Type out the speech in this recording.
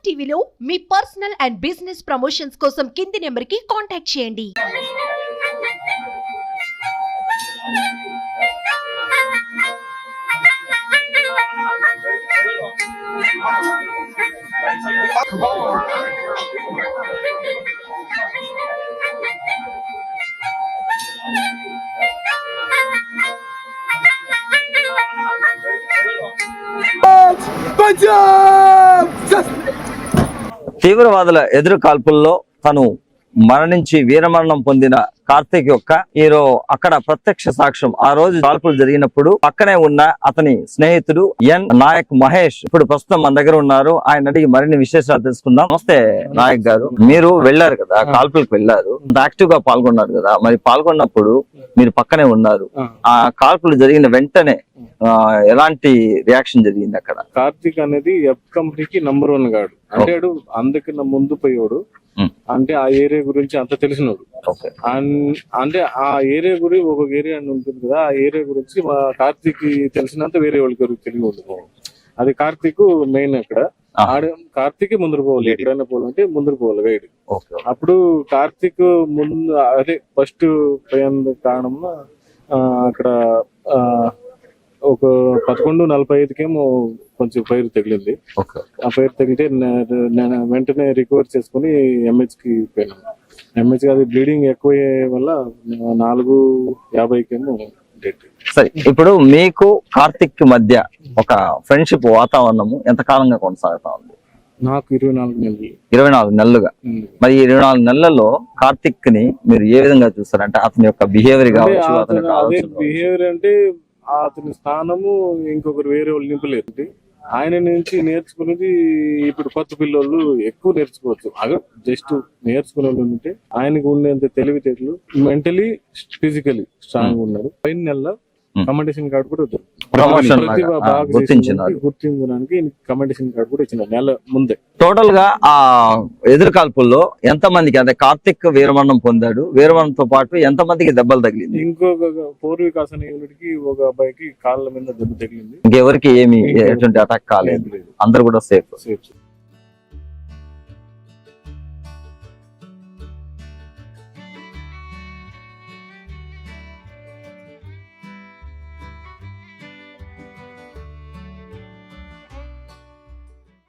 టీవీలో మీ personal and business promotions కోసం కింది నెంబర్కి కాంటాక్ట్ చేయండి. తీవ్రవాదుల ఎదురు కాల్పుల్లో తను మరణించి వీరమరణం పొందిన కార్తీక్ యొక్క హీరో అక్కడ ప్రత్యక్ష సాక్ష్యం. ఆ రోజు కాల్పులు జరిగినప్పుడు పక్కనే ఉన్న అతని స్నేహితుడు ఎన్ నాయక్ మహేష్ ఇప్పుడు ప్రస్తుతం మన దగ్గర ఉన్నారు. ఆయన అడిగి మరిన్ని విశేషాలు తెలుసుకుందాం. నమస్తే నాయక్ గారు, మీరు వెళ్ళారు కదా, కాల్పులకు వెళ్ళారు, యాక్టివ్ గా పాల్గొన్నారు కదా, మరి పాల్గొన్నప్పుడు మీరు పక్కనే ఉన్నారు. ఆ కాల్పులు జరిగిన వెంటనే ఎలాంటి రియాక్షన్ జరిగింది అక్కడ? కార్తీక్ అనేది ఎఫ్ కంపెనీకి నంబర్ 1 గాడు అంటే అందుకన్నా ముందు పోయాడు. అంటే ఆ ఏరియా గురించి అంత తెలిసినోడు. అంటే ఆ ఏరియా గురించి ఒక ఏరియా అని ఉంటుంది కదా, ఆ ఏరియా గురించి మా కార్తీక్ తెలిసినంత వేరే వాళ్ళకి తెలివి ఉండదు. అది కార్తీక్ మెయిన్ అక్కడ. కార్తీక్ ముందు పోవాలి, ఎక్కడైనా పోవాలంటే ముందు పోవాలి గైడ్. అప్పుడు కార్తీక్ ముందు అదే ఫస్ట్ పోయిన కారణంలో అక్కడ ఒక 11:45కేమో కొంచెం ఫైర్ తగిలింది. ఆ ఫైర్ తగిలితే నేను వెంటనే రికవర్ చేసుకుని ఎంహెచ్ కి పోయినాను. ఎంహెచ్ అది బ్లీడింగ్ ఎక్కువ వల్ల 4:50కేమో డెడ్. సరే, ఇప్పుడు మీకు కార్తిక్ కి మధ్య ఒక ఫ్రెండ్షిప్ వాతావరణము ఎంత కాలంగా కొనసాగుతా ఉంది? నాకు 24 నెలలు. 24 నెలలుగా. మరి ఈ 24 నెలల్లో కార్తిక్ ని మీరు ఏ విధంగా చూస్తారు? అంటే అతని యొక్క బిహేవియర్ కావచ్చు, అదే బిహేవియర్ అంటే అతని స్థానము ఇంకొకరు వేరే వాళ్ళు నింపలేదు. ఆయన నుంచి నేర్చుకునేది ఇప్పుడు కొత్త పిల్లలు ఎక్కువ నేర్చుకోవచ్చు. అదే జస్ట్ నేర్చుకునే వాళ్ళు ఉంటే ఆయనకు ఉండేంత తెలివితేటలు మెంటలీ ఫిజికలీ స్ట్రాంగ్ ఉన్నారు. పైన నెల కమెండేషన్ కార్డు కూడా గుర్తించడానికి కమెండేషన్ కార్డు కూడా ఇచ్చిన నెల ముందే. టోటల్ గా ఆ ఎదురు కాల్పుల్లో ఎంత మందికి, అదే కార్తిక్ వీరమరణం పొందాడు, వీరమరణంతో పాటు ఎంత మందికి దెబ్బలు తగిలింది? ఇంకొక 4 వికాస్ అనే యూనిట్ కి ఒక అబ్బాయికి కాళ్ళ మీద దెబ్బ తగిలింది. ఇంకెవరికి ఏమి ఎటువంటి అటాక్ కాలేదు, అందరు కూడా సేఫ్.